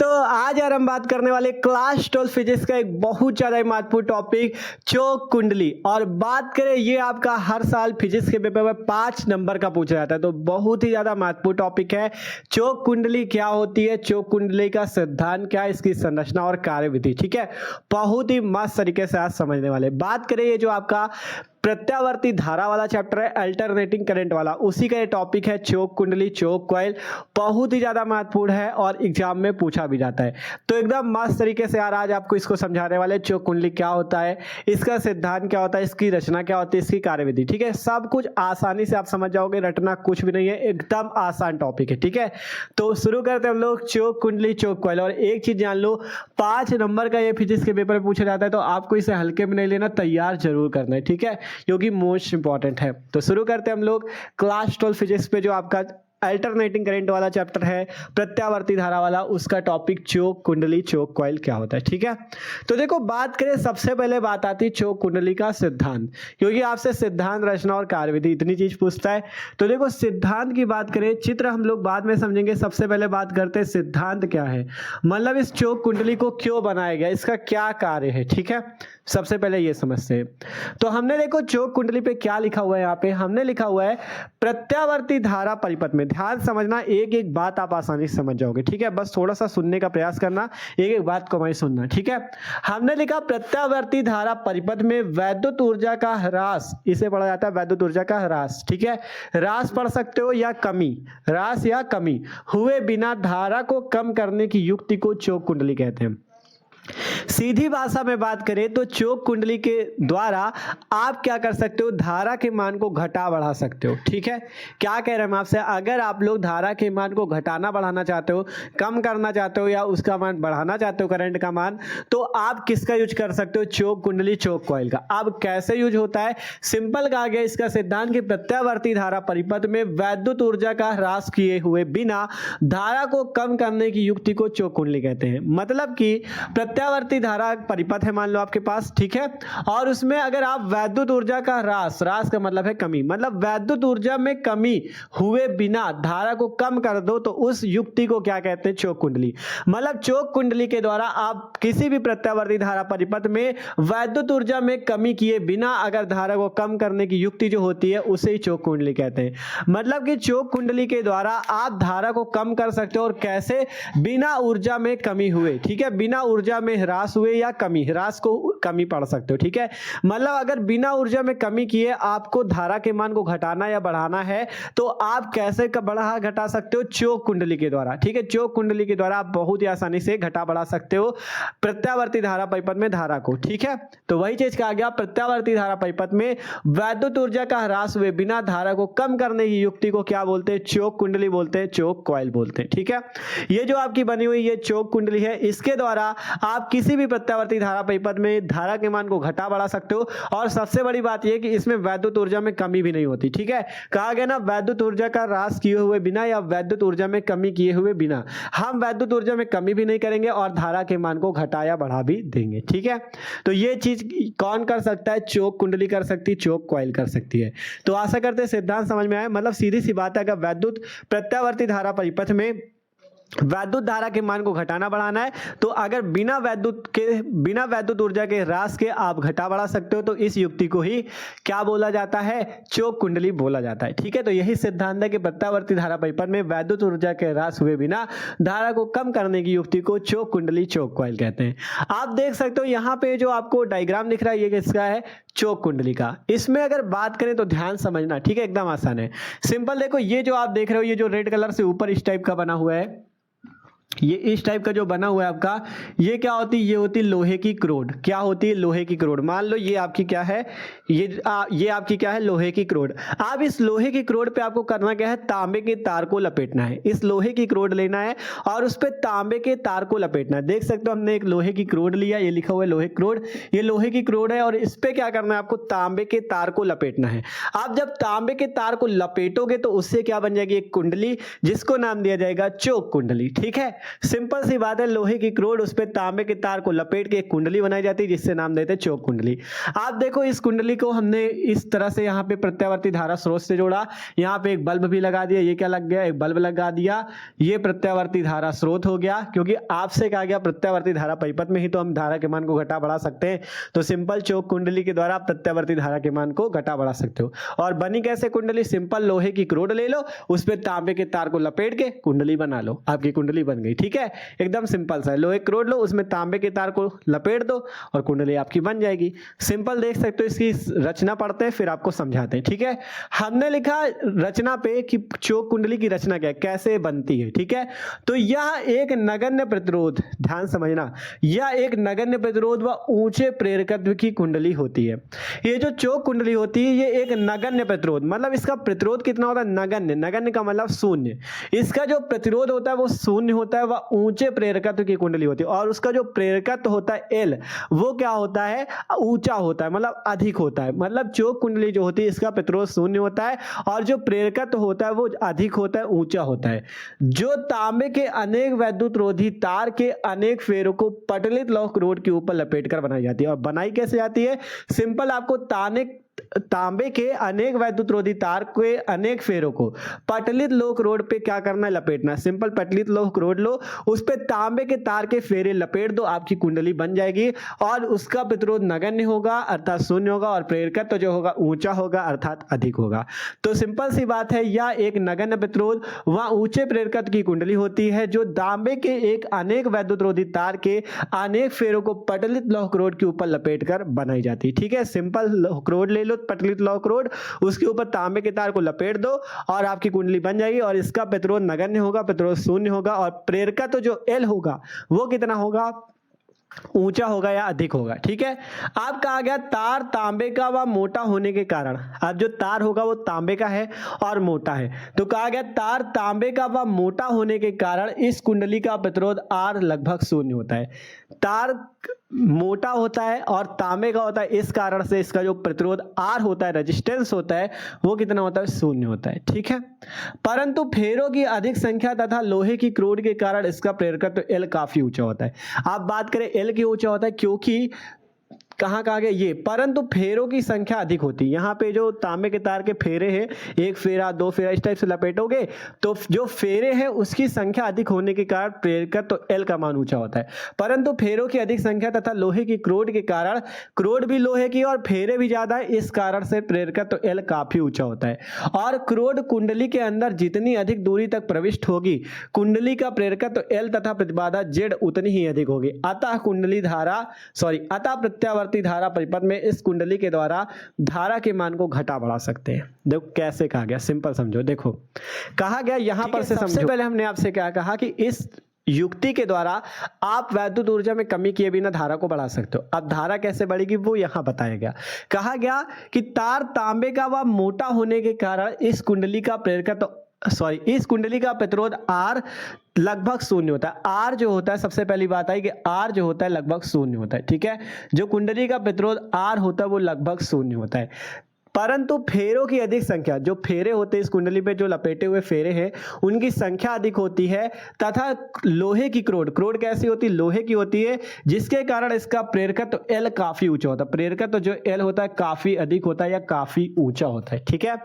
दोस्तों आज यार हम बात करने वाले क्लास 12 फिजिक्स का एक बहुत ज़्यादा महत्वपूर्ण टॉपिक चौक कुंडली। और बात करें ये आपका हर साल फिजिक्स के पेपर में 5 नंबर का पूछा जाता है, तो बहुत ही ज़्यादा महत्वपूर्ण टॉपिक है। चौक कुंडली क्या होती है, चौक कुंडली का सिद्धांत क्या है, इसकी संरचना और कार्यविधि, ठीक है। बहुत ही मस्त तरीके से आज समझने वाले। बात करें ये जो आपका प्रत्यावर्ती धारा वाला चैप्टर है, अल्टरनेटिंग करंट वाला, उसी का ये टॉपिक है चौक कुंडली, चौक कॉइल। बहुत ही ज्यादा महत्वपूर्ण है और एग्जाम में पूछा भी जाता है। तो एकदम मस्त तरीके से यार आज आपको इसको समझाने वाले, चौक कुंडली क्या होता है, इसका सिद्धांत क्या होता है, इसकी रचना क्या होती है, इसकी कार्यविधि, ठीक है। सब कुछ आसानी से आप समझ जाओगे, रटना कुछ भी नहीं है, एकदम आसान टॉपिक है, ठीक है। तो शुरू करते हैं हम लोग चौक कुंडली, चौक कॉइल। और एक चीज जान लो, 5 नंबर का ये फिजिक्स के पेपर में पूछा जाता है, तो आपको इसे हल्के में नहीं लेना, तैयार जरूर करना है, ठीक है, क्योंकि मोस्ट इंपॉर्टेंट है। तो शुरू करते हैं हम लोग क्लास 12 फिजिक्स पे जो आपका अल्टरनेटिंग करंट वाला चैप्टर है, प्रत्यावर्ती धारा वाला, उसका टॉपिक चौक कुंडली, चौक कॉइल क्या होता है, ठीक है। तो देखो बात करें, सबसे पहले बात आती है चौक कुंडली का सिद्धांत, क्योंकि आपसे सिद्धांत, रचना और कार्यविधि इतनी चीज पूछता है। तो देखो सिद्धांत की बात करें, चित्र हम लोग बाद में समझेंगे, सबसे पहले बात करते हैं सिद्धांत क्या है, मतलब इस चौक कुंडली को क्यों बनाया गया, इसका क्या कार्य है, ठीक है। सबसे पहले ये समझते हैं। तो हमने देखो चौक कुंडली पे क्या लिखा हुआ है, यहाँ पे हमने लिखा हुआ है प्रत्यावर्ती धारा परिपथ में। ध्यान समझना, एक एक बात आप आसानी से समझ जाओगे, ठीक है। बस थोड़ा सा सुनने का प्रयास करना, एक एक बात को मैं सुनना, ठीक है। हमने लिखा प्रत्यावर्ती धारा परिपथ में वैद्युत ऊर्जा का ह्रास, इसे पढ़ा जाता है वैद्युत ऊर्जा का ह्रास, ठीक है। ह्रास पढ़ सकते हो या कमी, ह्रास या कमी हुए बिना धारा को कम करने की युक्ति को चौक कुंडली कहते हैं। सीधी भाषा में बात करें तो चौक कुंडली के द्वारा आप क्या कर सकते हो, धारा के मान को घटा बढ़ा सकते हो, ठीक है। क्या कह रहे हैं हम आपसे, अगर आप लोग धारा के मान को घटाना बढ़ाना चाहते हो, कम करना चाहते हो या उसका मान बढ़ाना चाहते हो, करंट का मान, तो आप किसका यूज कर सकते हो, चौक कुंडली, चौक कॉइल का। अब कैसे यूज होता है, सिंपल कहा गया इसका सिद्धांत कि प्रत्यावर्ती धारा परिपथ में वैद्युत ऊर्जा का ह्रास किए हुए बिना धारा को कम करने की युक्ति को चौक कुंडली कहते हैं। मतलब कि प्रत्यावर्ती धारा परिपथ है मान लो आपके पास, ठीक है, और उसमें अगर आप वैद्युत ऊर्जा का ह्रास, ह्रास का मतलब है कमी, मतलब वैद्युत ऊर्जा में कमी हुए बिना धारा को कम कर दो, तो उस युक्ति को क्या कहते हैं, चौक कुंडली। मतलब चौक कुंडली के द्वारा आप किसी भी प्रत्यावर्ती धारा परिपथ में वैद्युत ऊर्जा में कमी किए बिना अगर धारा को कम करने की युक्ति जो होती है, उसे ही चौक कुंडली कहते हैं। मतलब कि चौक कुंडली के द्वारा आप धारा को कम कर सकते हो, और कैसे, बिना ऊर्जा में कमी हुए, ठीक है, बिना ऊर्जा में ह्रास हुए या कमी, ह्रास को कमी पढ़ सकते हो, ठीक है। मतलब अगर बिना ऊर्जा में कमी किए आपको धारा के मान को घटाना या बढ़ाना है, तो आप कैसे बढ़ा घटा सकते हो, चौक कुंडली के द्वारा, ठीक है। चौक कुंडली के द्वारा आप बहुत ही आसानी से घटा बढ़ा सकते हो प्रत्यावर्ती धारा परिपथ में धारा को, ठीक है। तो वही चीज कहा गया, प्रत्यावर्ती धारा परिपथ में वैद्युत ऊर्जा का ह्रास हुए बिना धारा को कम करने की युक्ति को क्या बोलते हैं, चौक कुंडली बोलते हैं, चौक कॉइल बोलते हैं, ठीक है। ये जो आपकी बनी हुई ये चौक कुंडली है, इसके द्वारा आप किसी भी प्रत्यावर्ती धारा परिपथ में धारा के मान को घटा बढ़ा सकते हो। और सबसे बड़ी बात यह कि इसमें वैद्युत ऊर्जा में कमी भी नहीं होती, ठीक है। कहा गया ना, वैद्युत ऊर्जा का ह्रास किए हुए बिना या वैद्युत ऊर्जा में कमी किए हुए बिना, हम वैद्युत ऊर्जा में कमी भी नहीं करेंगे और धारा के मान को घटा या बढ़ा भी देंगे, ठीक है। तो ये चीज कौन कर सकता है, चौक कुंडली कर सकती है, चौक कॉइल कर सकती है। तो आशा करते हैं सिद्धांत समझ में आया। मतलब सीधी सी बात है, अगर वैद्युत प्रत्यावर्ती धारा परिपथ में वैद्युत धारा के मान को घटाना बढ़ाना है, तो अगर बिना वैद्युत ऊर्जा के ह्रास के आप घटा बढ़ा सकते हो, तो इस युक्ति को ही क्या बोला जाता है, चौक कुंडली बोला जाता है, ठीक है। तो यही सिद्धांत है कि प्रत्यावर्ती धारा परिपथ में वैद्युत ऊर्जा के ह्रास हुए बिना धारा को कम करने की युक्ति को चौक कुंडली, चौक कॉइल कहते हैं। आप देख सकते हो यहाँ पे जो आपको डायग्राम दिख रहा है, ये किसका है, चौक कुंडली का। इसमें अगर बात करें तो ध्यान समझना, ठीक है, एकदम आसान है, सिंपल। देखो ये जो आप देख रहे हो, ये जो रेड कलर से ऊपर इस टाइप का बना हुआ है, ये इस टाइप का जो बना हुआ है आपका, ये क्या होती है, ये होती है लोहे की क्रोड। क्या होती है, लोहे की क्रोड। मान लो ये आपकी क्या है, ये आपकी क्या है, लोहे की क्रोड। अब इस लोहे की क्रोड पे आपको करना क्या है, तांबे के तार को लपेटना है। इस लोहे की क्रोड लेना है और उस पे तांबे के तार को लपेटना है। देख सकते हो हमने एक लोहे की क्रोड लिया, ये लिखा हुआ है लोहे क्रोड, ये लोहे की क्रोड है, और इस पे क्या करना है, आपको तांबे के तार को लपेटना है। आप जब तांबे के तार को लपेटोगे तो उससे क्या बन जाएगी, एक कुंडली, जिसको नाम दिया जाएगा चौक कुंडली, ठीक है। सिंपल सी बात है, लोहे की क्रोड उस पे तांबे के तार को लपेट के एक कुंडली बनाई जाती है जिससे नाम देते हैं चोक कुंडली। आप देखो इस कुंडली को हमने इस तरह से यहाँ पे प्रत्यावर्ती धारा स्रोत से जोड़ा, यहाँ पे एक बल्ब भी लगा दिया, ये क्या लग गया, एक बल्ब लगा दिया, ये प्रत्यावर्ती धारा स्रोत हो गया, क्योंकि आपसे कहा गया प्रत्यावर्ती धारा परिपथ में ही तो हम धारा के मान को घटा बढ़ा सकते हैं, तो सिंपल चोक कुंडली के द्वारा आप प्रत्यावर्ती धारा के मान को घटा बढ़ा सकते हो। और बनी कैसे कुंडली, सिंपल लोहे की क्रोड ले लो, उस पर तांबे के तार को लपेट के कुंडली बना लो, आपकी कुंडली बन गई। ठीक है, एकदम सिंपल सा है, लोहे क्रोड लो, उसमें तांबे के तार को लपेट दो और कुंडली आपकी बन जाएगी। सिंपल, देख सकते हो, इसकी रचना पढ़ते हैं फिर आपको समझाते हैं। ठीक है, हमने लिखा रचना पे कि चोक कुंडली की रचना क्या है, कैसे बनती है। ठीक है, तो यह एक नगण्य प्रतिरोध, ध्यान समझना, यह एक नगण्य प्रतिरोध व ऊंचे प्रेरकत्व की कुंडली होती है। ये जो चोक कुंडली होती है ये एक नगण्य प्रतिरोध, मतलब इसका प्रतिरोध कितना होता है, नगण्य, नगण्य का मतलब शून्य, इसका जो प्रतिरोध होता है वो शून्य होता है, वह ऊंचे प्रेरकत्व की कुंडली होती है। और उसका जो प्रेरकत्व होता है एल, वो क्या होता है, ऊंचा होता है, मतलब अधिक होता है। मतलब चोक कुंडली जो होती है इसका प्रतिरोध शून्य होता है और जो प्रेरकत्व होता है वो अधिक होता है, ऊंचा होता है। जो तांबे के अनेक वैद्युत रोधी तार के अनेक फेरों को पटलित लौह क्रोड के ऊपर लपेटकर बनाई जाती है। और बनाई कैसे जाती है, सिंपल, आपको तांबे के अनेक वैद्युत रोधी तार के अनेक फेरों को पटलित लौह क्रोड पे क्या करना है, लपेटना। सिंपल, पटलित लौह क्रोड लो, उस पे तांबे के तार के फेरे लपेट दो, आपकी कुंडली बन जाएगी। और उसका प्रतिरोध नगण्य होगा अर्थात शून्य होगा, और प्रेरकत्व तो जो होगा ऊंचा होगा अर्थात अधिक होगा। तो सिंपल सी बात है, यह एक नगण्य प्रतिरोध व ऊंचे प्रेरकत्व की कुंडली होती है जो तांबे के एक अनेक वैद्युत रोधी तार के अनेक फेरों को पटलित लौह क्रोड के ऊपर लपेट कर बनाई जाती है। ठीक है, सिंपल, लौह क्रोड ले लो, पटलित लौह क्रोड, उसके ऊपर तांबे के तार को लपेट दो और आपकी कुंडली बन जाएगी। और इसका प्रतिरोध नगण्य होगा, प्रतिरोध शून्य होगा, और प्रेरकत्व तो जो एल होगा वो कितना होगा, ऊंचा होगा या अधिक होगा। ठीक है, अब कहा गया तार तांबे का व मोटा होने के कारण, अब जो तार होगा वो तांबे का है और मोटा है, तो कहा गया तार तांबे का व मोटा होने के कारण इस कुंडली का प्रतिरोध आर लगभग शून्य होता है। तार मोटा होता है और तांबे का होता है, इस कारण से इसका जो प्रतिरोध आर होता है, रेजिस्टेंस होता है, वो कितना होता है, शून्य होता है। ठीक है, परंतु फेरों की अधिक संख्या तथा लोहे की क्रोड के कारण इसका प्रेरकत्व एल काफी ऊंचा होता है। आप बात करें एल क्यों ऊंचा होता है, क्योंकि कहाँ कहा गया ये, परंतु फेरों की संख्या अधिक होती है। यहाँ पे जो तांबे के तार के फेरे हैं, एक फेरा, दो फेरा, इस टाइप से लपेटोगे तो जो फेरे हैं उसकी संख्या अधिक होने के कारण प्रेरकत्व तो एल का मान ऊंचा होता है। परंतु फेरों की अधिक संख्या तथा लोहे की क्रोड के कारण, क्रोड भी लोहे की और फेरे भी ज्यादा है, इस कारण से प्रेरकत्व तो एल काफी ऊंचा होता है। और क्रोड कुंडली के अंदर जितनी अधिक दूरी तक प्रविष्ट होगी, कुंडली का प्रेरकत्व तो एल तथा प्रतिबाधा जेड उतनी ही अधिक होगी। अतः अतः प्रत्यावर्ती धारा परिपथ में इस कुंडली के द्वारा धारा के मान को घटा बढ़ा सकते हैं। देखो कैसे कहा गया, सिंपल समझो। देखो कहा गया यहां पर से समझो, सबसे पहले हमने आपसे क्या कहा कि इस युक्ति के द्वारा आप वैद्युत ऊर्जा में कमी किए बिना धारा को बढ़ा सकते हो। अब धारा कैसे बढ़ेगी वो यहां बताया गया। कहा गया कि तार तांबे का व मोटा होने के कारण इस कुंडली का प्रेरकत्व इस कुंडली का प्रतिरोध आर लगभग शून्य होता है। आर जो होता है, सबसे पहली बात आई कि आर जो होता है लगभग शून्य होता है। ठीक है, जो कुंडली का प्रतिरोध आर होता है वो लगभग शून्य होता है। परंतु फेरों की अधिक संख्या, जो फेरे होते हैं इस कुंडली पे, जो लपेटे हुए फेरे हैं उनकी संख्या अधिक होती है, तथा लोहे की क्रोड कैसी होती है, लोहे की होती है, जिसके कारण इसका प्रेरकत्व तो एल काफी ऊंचा होता है। प्रेरकत्व तो जो एल होता है काफी अधिक होता है या काफी ऊंचा होता है। ठीक है,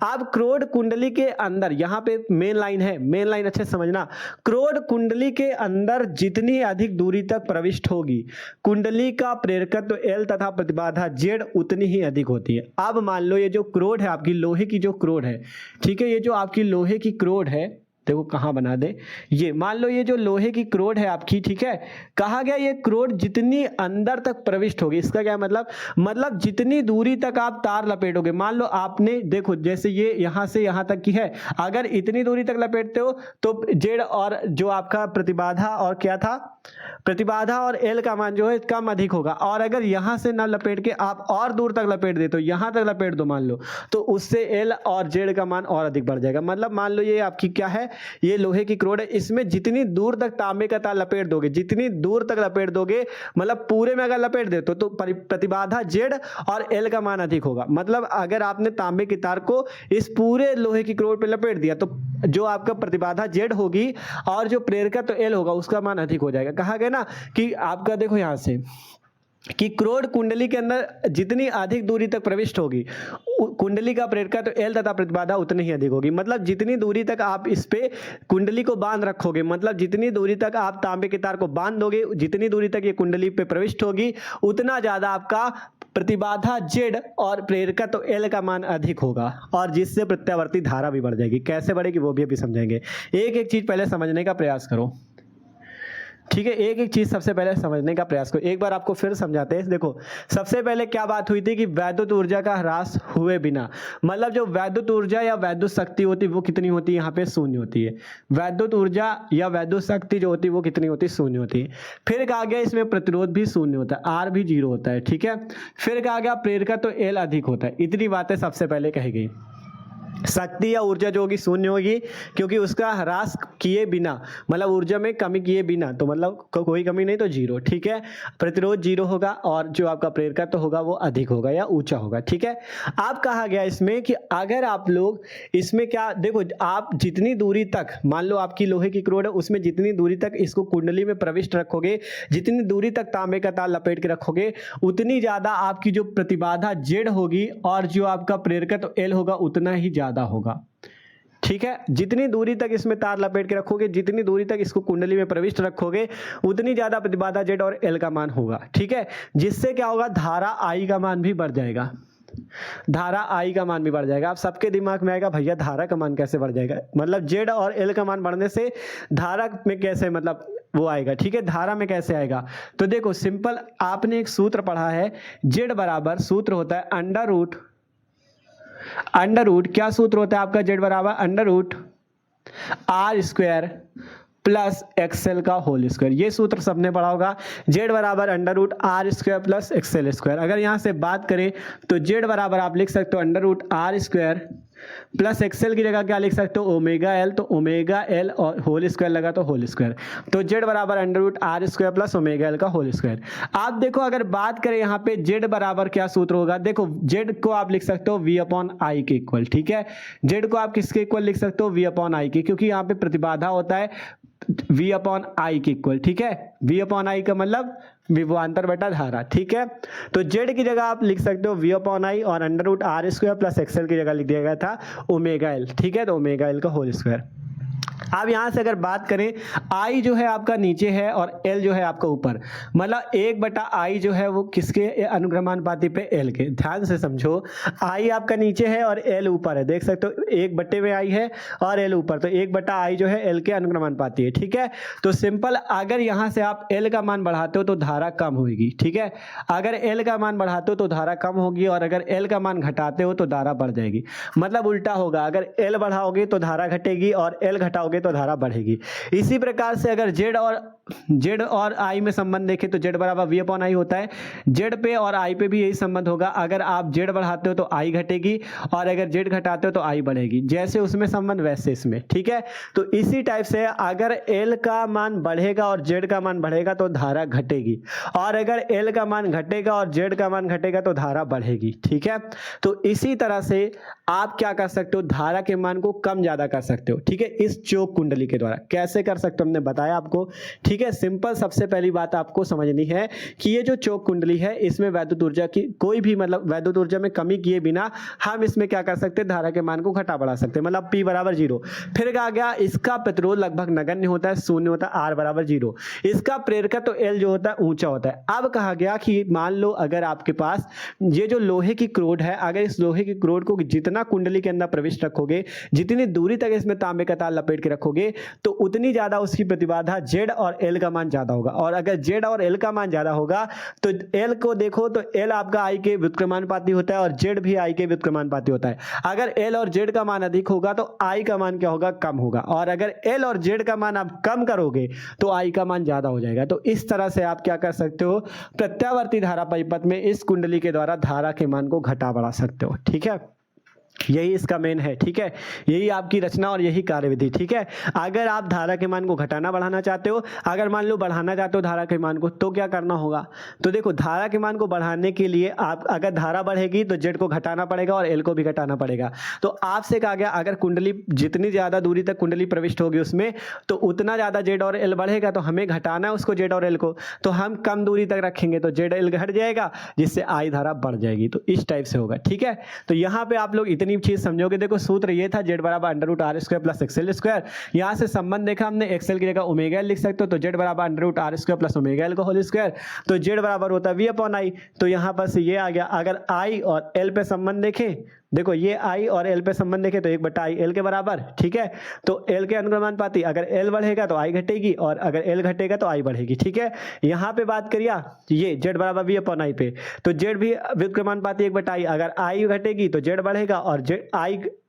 अब क्रोड कुंडली के अंदर, यहाँ पे मेन लाइन है, मेन लाइन अच्छे से समझना, क्रोड कुंडली के अंदर जितनी अधिक दूरी तक प्रविष्ट होगी, कुंडली का प्रेरकत्व तो एल तथा प्रतिबाधा जेड उतनी ही अधिक होती है। अब मान लो ये जो क्रोड है आपकी, लोहे की जो क्रोड है, ठीक है, ये जो आपकी लोहे की क्रोड है, देखो कहां बना दे, ये मान लो ये जो लोहे की क्रोड है आपकी, ठीक है, कहा गया ये क्रोड जितनी अंदर तक प्रविष्ट होगी, इसका क्या मतलब जितनी दूरी तक आप तार लपेटोगे, मान लो आपने देखो जैसे ये यहां से यहां तक की है, अगर इतनी दूरी तक लपेटते हो तो जेड और जो आपका प्रतिबाधा और क्या था, प्रतिबाधा और एल का मान जो है कम अधिक होगा। और अगर यहां से ना लपेट के आप और दूर तक लपेट दे, तो यहां तक लपेट दो मान लो, तो उससे एल और जेड का मान और अधिक बढ़ जाएगा। मतलब मान लो ये आपकी क्या है, ये लोहे की क्रोड है, इसमें जितनी दूर तक तांबे का तार लपेट दोगे, जितनी दूर तक लपेट दोगे, मतलब पूरे में अगर लपेट दे तो प्रतिबाधा जेड और एल का मान अधिक होगा। मतलब अगर आपने तांबे की तार को इस पूरे लोहे की क्रोड पे लपेट दिया तो जो आपका प्रतिबाधा जेड होगी और जो प्रेरकत्व तो एल होगा उसका मान अधिक हो जाएगा। कहा गया ना कि आपका देखो यहां से कि क्रोड कुंडली के अंदर जितनी अधिक दूरी तक प्रविष्ट होगी, कुंडली का प्रेरकत्व तो एल तथा प्रतिबाधा उतनी ही अधिक होगी। मतलब जितनी दूरी तक आप इस पे कुंडली को बांध रखोगे, मतलब जितनी दूरी तक आप तांबे के तार को बांध दोगे, जितनी दूरी तक ये कुंडली पे प्रविष्ट होगी, उतना ज्यादा आपका प्रतिबाधा जेड और प्रेरकत्व तो एल का मान अधिक होगा, और जिससे प्रत्यावर्ती धारा भी बढ़ जाएगी। कैसे बढ़ेगी वो भी अभी समझेंगे। एक एक चीज पहले समझने का प्रयास करो, ठीक है। एक एक चीज सबसे पहले समझने का प्रयास करो। एक बार आपको फिर समझाते हैं। देखो सबसे पहले क्या बात हुई थी कि वैद्युत ऊर्जा का ह्रास हुए बिना, मतलब जो वैद्युत ऊर्जा या वैद्युत शक्ति होती है वो कितनी होती है, यहाँ पे शून्य होती है। वैद्युत ऊर्जा या वैद्युत शक्ति जो होती है वो कितनी होती है, शून्य होती है। फिर कहा गया इसमें प्रतिरोध भी शून्य होता है, आर भी 0 होता है, ठीक है। फिर कहा गया प्रेरकत्व तो एल अधिक होता है। इतनी बातें सबसे पहले कही गई। शक्ति या ऊर्जा जो होगी शून्य होगी, क्योंकि उसका ह्रास किए बिना, मतलब ऊर्जा में कमी किए बिना, तो मतलब कोई कमी नहीं तो 0, ठीक है। प्रतिरोध 0 होगा और जो आपका प्रेरकत्व तो होगा वो अधिक होगा या ऊंचा होगा, ठीक है। अब कहा गया इसमें कि अगर आप लोग इसमें क्या देखो, आप जितनी दूरी तक, मान लो आपकी लोहे की क्रोड है, उसमें जितनी दूरी तक इसको कुंडली में प्रविष्ट रखोगे, जितनी दूरी तक तांबे का तार लपेट के रखोगे, उतनी ज्यादा आपकी जो प्रतिबाधा जेड होगी और जो आपका प्रेरकत्व एल होगा उतना ही ज्यादा होगा, ठीक है। जितनी दूरी तक इसमें तार लपेट के रखोगे, जितनी दूरी तक इसको कुंडली में प्रविष्ट रखोगे, उतनी ज्यादा प्रतिबाधा जेड और एल का मान होगा, ठीक है। जिससे क्या होगा, धारा आई का मान भी बढ़ जाएगा। धारा आई का मान भी बढ़ जाएगा। आप सबके दिमाग में आएगा भैया धारा का मान कैसे बढ़ जाएगा, मतलब जेड और एल का मान बढ़ने से धारा में कैसे, मतलब वो आएगा, ठीक है। धारा में कैसे आएगा, तो देखो सिंपल, आपने एक सूत्र पढ़ा है, जेड बराबर सूत्र होता है अंडर रूट क्या सूत्र होता है आपका, जेड बराबर under root R square plus XL का होल स्क्वायर। ये सूत्र सबने पढ़ा होगा, जेड बराबर under root R square plus XL square. अगर यहां से बात करें तो जेड बराबर आप लिख सकते हो under root R square plus XL की जगह क्या लिख सकते हो, ओमेगा एल, तो ओमेगा एल और होल स्क्वायर लगा तो होल स्क्वायर, तो जेड बराबर under root R square plus omega L का होल स्क्वायर। आप देखो अगर बात करें यहाँ पे जेड बराबर क्या सूत्र होगा, देखो जेड को आप लिख सकते हो वी अपॉन आई के इक्वल, ठीक है। जेड को आप किसके इक्वल लिख सकते हो, वी अपॉन आई के, क्योंकि यहाँ पे प्रतिबाधा होता है वी अपॉन आई के इक्वल, ठीक है। वी अपॉन आई का मतलब विभवांतर बटा धारा, ठीक है। तो जेड की जगह आप लिख सकते हो वी अपॉन आई और under root R square plus XL की जगह लिख दिया गया था ओमेगा एल, ठीक है। तो ओमेगा एल का होल स्क्वायर। अब यहां से अगर बात करें, आई जो है आपका नीचे है और एल जो है आपका ऊपर, मतलब 1/i जो है वो किसके अनुक्रमानुपाती पे, एल के। ध्यान से समझो, आई आपका नीचे है और एल ऊपर है, देख सकते हो 1/में आई है और एल ऊपर, तो 1/i जो है एल के अनुक्रमानुपाती है, ठीक है। तो सिंपल, अगर यहां से आप एल का मान बढ़ाते हो तो धारा कम होगी, ठीक है। अगर एल का मान बढ़ाते हो तो धारा कम होगी और अगर एल का मान घटाते हो तो धारा बढ़ जाएगी। मतलब उल्टा होगा, अगर एल बढ़ाओगे तो धारा घटेगी और एल घटाओगे तो धारा बढ़ेगी। इसी प्रकार से अगर जेड और आई में संबंध देखें तो जेड बराबर वी अपॉन आई होता है, जेड पे और आई पे भी यही संबंध होगा। अगर आप जेड बढ़ाते हो तो आई घटेगी और अगर जेड घटाते हो तो आई बढ़ेगी, जैसे उसमें संबंध वैसे इसमें, ठीक है। तो इसी टाइप से अगर एल का मान बढ़ेगा और जेड का मान बढ़ेगा तो धारा घटेगी, और अगर एल का मान घटेगा और जेड का मान घटेगा तो धारा बढ़ेगी, ठीक है। तो इसी तरह से आप क्या कर सकते हो, धारा के मान को कम ज्यादा कर सकते हो, ठीक है, इस चोक कुंडली के द्वारा। कैसे कर सकते हो हमने बताया आपको, ठीक है। सिंपल, सबसे पहली बात आपको समझनी है कि ये जो चोक कुंडली है इसमें वैद्युत ऊर्जा की कोई भी, मतलब वैद्युत ऊर्जा में कमी किए बिना हम इसमें क्या कर सकते हैं, धारा के मान को घटा बढ़ा सकते हैं, मतलब P बराबर 0। फिर कहा गया इसका प्रतिरोध लगभग नगण्य होता है, शून्य होता है, R बराबर 0। इसका प्रेरकत्व तो L जो होता है ऊंचा होता है। अब कहा गया कि मान लो अगर आपके पास ये जो लोहे की क्रोड है, अगर इस लोहे की क्रोड को जितना कुंडली के अंदर प्रविष्ट रखोगे, जितनी दूरी तक इसमें तांबे का तार लपेट के रखोगे, तो उतनी ज्यादा उसकी प्रतिबाधा जेड और एल का मान ज्यादा होगा। और अगर जेड और एल का मान ज्यादा होगा तो एल को देखो तो एल आपका आई के व्युत्क्रमानुपाती होता है और जेड भी आई के व्युत्क्रमानुपाती होता है। अगर एल और जेड का मान अधिक होगा तो आई का मान क्या होगा, कम होगा, और अगर एल और जेड का मान आप कम करोगे तो आई का मान ज्यादा हो जाएगा। तो इस तरह से आप क्या कर सकते हो, प्रत्यावर्ती धारा परिपथ में इस कुंडली के द्वारा धारा के मान को घटा बढ़ा सकते हो, ठीक है। यही इसका मेन है, ठीक है। यही आपकी रचना और यही कार्यविधि, ठीक है। अगर आप धारा के मान को घटाना बढ़ाना चाहते हो, अगर मान लो बढ़ाना चाहते हो धारा के मान को, तो क्या करना होगा? तो देखो धारा के मान को बढ़ाने के लिए आप अगर धारा बढ़ेगी तो जेड को घटाना पड़ेगा और एल को भी घटाना पड़ेगा। तो आपसे कहा गया अगर कुंडली जितनी ज़्यादा दूरी तक कुंडली प्रविष्ट होगी उसमें तो उतना ज़्यादा जेड और एल बढ़ेगा, तो हमें घटाना है उसको जेड और एल को, तो हम कम दूरी तक रखेंगे तो जेड एल घट जाएगा, जिससे आई धारा बढ़ जाएगी। तो इस टाइप से होगा, ठीक है। तो यहाँ पे आप लोग इतनी चीज समझोगे। देखो सूत्र ये था जेड बराबर under root R square plus XL square. यहाँ से संबंध देखा हमने, एक्सएल की जगह ओमेगा एल लिख सकते हो, तो जेड बराबर under root R square plus omega L का होल स्क्वायर। तो जेड बराबर होता है वी अपॉन आई, तो यहाँ पर से ये आ गया। अगर आई और एल पे संबंध देखें, देखो ये आई और एल पे संबंध देखें तो 1/आई एल के बराबर, ठीक है। तो एल के अनुक्रमानुपाती, अगर एल बढ़ेगा तो आई घटेगी और अगर एल घटेगा तो आई बढ़ेगी, ठीक है। यहाँ पे बात करिए ये जेड बराबर वी अपॉन आई पे, तो जेड भी व्युत्क्रमानुपाती 1/आई, अगर आई घटेगी तो जेड बढ़ेगा और जेड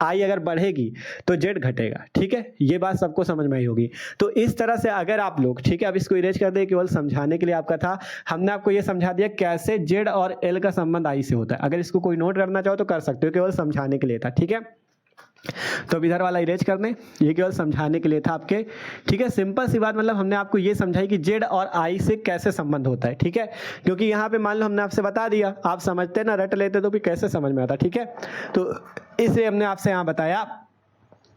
आई अगर बढ़ेगी तो जेड घटेगा, ठीक है। ये बात सबको समझ में आई होगी। तो इस तरह से अगर आप लोग, ठीक है, अब इसको इरेज कर दे, केवल समझाने के लिए आपका था। हमने आपको ये समझा दिया कैसे जेड और एल का संबंध आई से होता है। अगर इसको कोई नोट करना चाहो तो कर सकते हो, केवल समझाने के लिए था, ठीक है। तो अब इधर वाला इरेज कर दें, ये केवल समझाने के लिए था आपके, ठीक है। सिंपल सी बात, मतलब हमने आपको ये समझाई कि जेड और आई से कैसे संबंध होता है, ठीक है। क्योंकि यहाँ पे मान लो हमने आपसे बता दिया, आप समझते ना, रट लेते तो भी कैसे समझ में आता, ठीक है। तो इसे हमने आपसे यहाँ बताया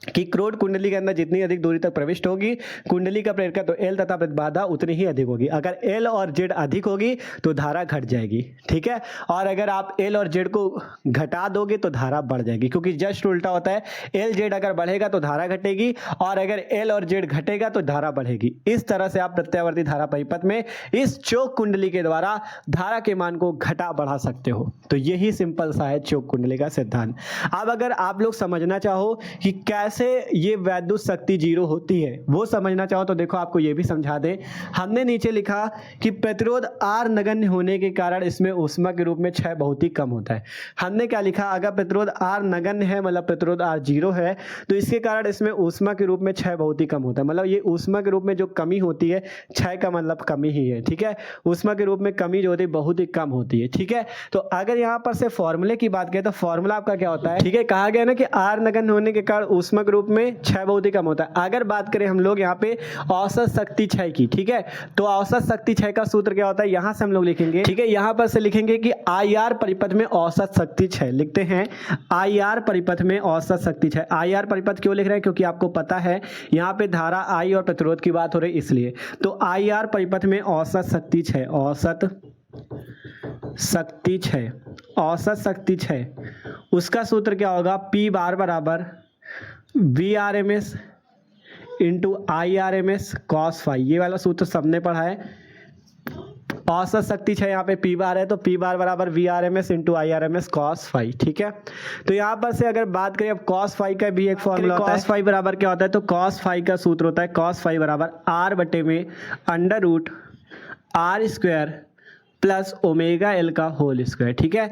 कि क्रोध कुंडली के अंदर जितनी अधिक दूरी तक प्रविष्ट होगी कुंडली का प्रेरकत्व तो एल तथा प्रतिबाधा उतनी ही अधिक होगी। अगर एल और जेड अधिक होगी तो धारा घट जाएगी, ठीक है। और अगर आप एल और जेड को घटा दोगे तो धारा बढ़ जाएगी, क्योंकि जस्ट उल्टा होता है। एल जेड अगर बढ़ेगा तो धारा घटेगी और अगर एल और जेड घटेगा तो धारा बढ़ेगी। इस तरह से आप प्रत्यावर्ती धारा परिपथ में इस चौक कुंडली के द्वारा धारा के मान को घटा बढ़ा सकते हो। तो यही सिंपल सा है चौक कुंडली का सिद्धांत। अब अगर आप लोग समझना चाहो कि कैसे ये वैद्युत शक्ति जीरो होती है, वो समझना चाहो तो देखो आपको ये भी समझा दें। हमने नीचे लिखा कि प्रतिरोध आर नगण्य होने के कारण इसमें ऊष्मा के रूप में क्षय बहुत ही कम होता है। हमने क्या लिखा, अगर प्रतिरोध आर नगण्य है, मतलब प्रतिरोध आर जीरो है, तो इसके कारण इसमें ऊष्मा के रूप में क्षय बहुत ही कम होता है। मतलब ये ऊष्मा के रूप में जो कमी होती है, क्षय का मतलब कमी ही है, ठीक है। ऊष्मा के रूप में कमी जो होती है बहुत ही कम होती है, ठीक है। तो अगर यहाँ पर से फॉर्मूले की बात करें तो फॉर्मूला आपका क्या होता है, ठीक है। कहा गया ना कि आर नगण्य होने के कारण ऊष्मा के रूप में क्षय बहुत ही कम होता है। अगर बात करें हम लोग यहाँ पे औसत शक्ति क्षय की, ठीक है, तो औसत शक्ति क्षय का सूत्र क्या होता है, यहां से हम लोग लिखेंगे, ठीक है। यहां पर से लिखेंगे कि आई आर परिपथ में औसत शक्ति क्षय, लिखते हैं आई आर परिपथ में औसत शक्ति क्षय। आई आर परिपथ क्यों लिख रहे हैं, क्योंकि आपको पता है यहाँ पे धारा आई और प्रतिरोध की बात हो रही इसलिए। तो आई आर परिपथ में औसत शक्ति क्षय, औसत शक्ति क्षय, औसत शक्ति क्षय, उसका सूत्र क्या होगा, पी बार बराबर V R M S into I R M S cos phi. ये वाला सूत्र सबने पढ़ा है। औसत शक्ति क्षय यहाँ पे पी बार है, तो पी बार बराबर V R M S into I R M S cos phi, ठीक है। तो यहाँ पर से अगर बात करें, अब कॉस फाई का भी एक फॉर्मूला होता है। कॉस फाई बराबर क्या होता है, तो कॉस फाई का सूत्र होता है कॉस फाई बराबर आर बटे में under root R square plus omega L का होल स्क्वायर, ठीक है।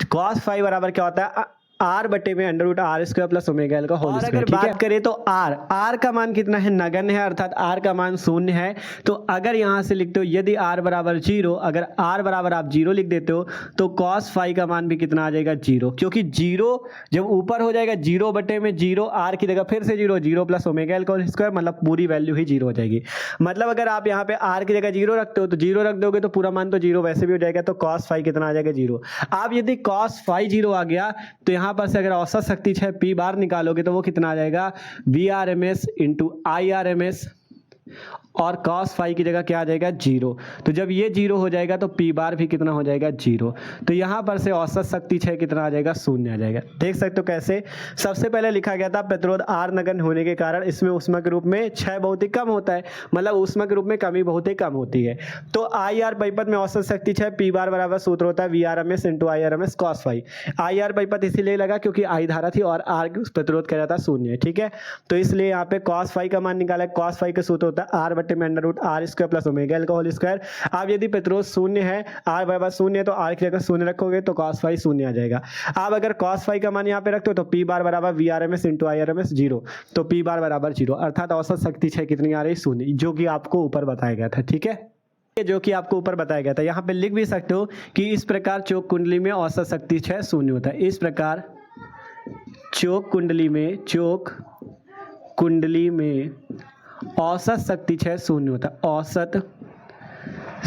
कॉस फाई बराबर क्या होता है, आर बटे में under root R square plus omega L का होल स्क्वायर। अगर बात करें तो आर का मान कितना है, नगण्य है, अर्थात आर का मान 0 है। तो अगर यहां से लिखते हो यदि आर बराबर 0, अगर आर बराबर आप 0 लिख देते हो तो कॉस फाई का मान भी कितना आ जाएगा, 0, क्योंकि 0 जब ऊपर हो जाएगा 0 बटे में 0, आर की जगह फिर से 0 प्लस ओमेगा एल का होल स्क्वायर, मतलब पूरी वैल्यू ही 0 हो जाएगी। मतलब अगर आप यहाँ पे आर की जगह 0 रखते हो तो 0 रख दोगे तो पूरा मान तो 0 वैसे भी हो जाएगा, तो कॉस फाई कितना आ जाएगा, 0। आप यदि कॉस फाई 0 आ गया तो यहाँ पर से अगर औसत शक्ति क्षय पी बार निकालोगे तो वो कितना आ जाएगा, V R M S into I R M S, और कॉस फाई की जगह क्या आ जाएगा, 0। तो जब ये 0 हो जाएगा तो पी बार भी कितना हो जाएगा, 0। तो यहाँ पर से औसत शक्ति क्षय कितना आ जाएगा, 0 आ जाएगा। देख सकते हो कैसे। सबसे पहले लिखा गया था प्रतिरोध आर नगण्य होने के कारण इसमें ऊष्मा के रूप में क्षय बहुत ही कम होता है, मतलब ऊष्मा के रूप में कमी बहुत ही कम होती है। तो आई आर परिपथ में औसत शक्ति क्षय पी बार बराबर सूत्र होता है V R M S into I R M S cos phi. I R परिपथ इसीलिए लगा क्योंकि आई धारा थी और आर प्रतिरोध कह रहा था 0 है, ठीक है। तो इसलिए यहाँ पे कॉस फाई का मान निकाला है। कॉस फाई का सूत्र होता है आर बटे में under root R square plus omega L का होल स्क्वायर। अब यदि प्रतिरोध 0 है, आर बराबर 0 है, तो आर की जगह 0 रखोगे तो कॉस फाई 0 आ जाएगा। अब अगर कॉस फाई का मान यहाँ पे रखते हो तो पी बार बराबर V R M S into I R M S 0, तो पी बार बराबर 0, अर्थात औसत शक्ति क्षय कितनी आ रही, 0, जो कि आपको ऊपर बताया गया था, ठीक है, जो कि आपको ऊपर बताया गया था। यहाँ पे लिख भी सकते हो कि इस प्रकार चौक कुंडली में औसत शक्ति क्षय 0 होता है। इस प्रकार चोक कुंडली में औसत शक्ति क्षय शून्य होता है। औसत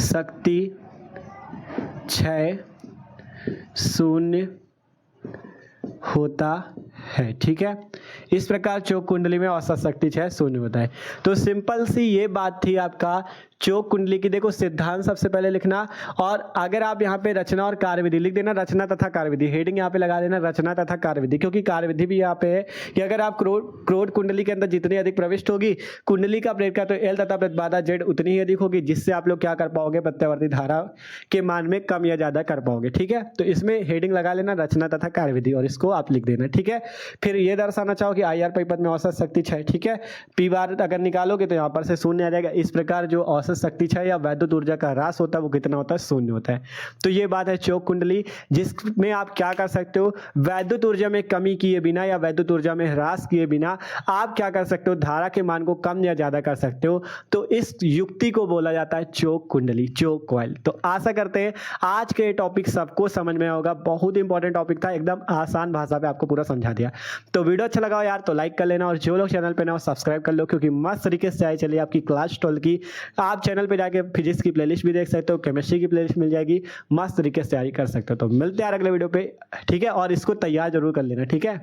शक्ति क्षय शून्य होता है, ठीक है। इस प्रकार चोक कुंडली में औसत शक्ति क्षय शून्य होता है। तो सिंपल सी ये बात थी आपका चोक कुंडली की। देखो सिद्धांत सबसे पहले लिखना, और अगर आप यहाँ पे रचना और कार्यविधि लिख देना, रचना तथा कार्यविधि, हेडिंग यहाँ पे लगा देना रचना तथा कार्यविधि, क्योंकि कार्यविधि भी यहाँ पे है कि अगर आप क्रोध कुंडली के अंदर जितनी अधिक प्रविष्ट होगी कुंडली का प्रेरका तो एल तथा प्रतिबाधा जेड उतनी ही अधिक होगी, जिससे आप लोग क्या कर पाओगे, प्रत्यावर्ती धारा के मान में कम या ज्यादा कर पाओगे, ठीक है। तो इसमें हेडिंग लगा लेना रचना तथा कार्यविधि और इसको आप लिख देना, ठीक है। फिर ये दर्शाना चाहो कि आई आर परिपथ में औसत शक्ति क्षय, ठीक है। पी बार अगर निकालोगे तो यहाँ पर से शून्य आ जाएगा। इस प्रकार जो औसत शक्ति क्षय या वैद्युत ऊर्जा का ह्रास होता है वो कितना होता है, शून्य होता है। तो ये बात है चोक कुंडली, जिसमें आप क्या कर सकते हो, वैद्युत ऊर्जा में कमी किए बिना या वैद्युत ऊर्जा में ह्रास किए बिना आप क्या कर सकते हो, धारा के मान को कम या ज्यादा कर सकते हो। तो इस युक्ति को बोला जाता है चोक कुंडली, चोक कॉइल। तो आशा करते हैं आज के टॉपिक सबको समझ में होगा। बहुत इंपॉर्टेंट टॉपिक था, एकदम आसान भाषा पे आपको पूरा समझा दिया। तो वीडियो अच्छा लगा यार तो लाइक कर लेना, और जो लोग चैनल पे ना हो सब्सक्राइब कर लो, क्योंकि मस्त तरीके से आई चलिए आपकी क्लास 12 की। आप चैनल पे जाके फिजिक्स की प्लेलिस्ट भी देख सकते हो, केमिस्ट्री की प्लेलिस्ट मिल जाएगी, मस्त तरीके से तैयारी कर सकते हो। तो मिलते हैं यार अगले वीडियो पे, ठीक है। और इसको तैयार जरूर कर लेना, ठीक है।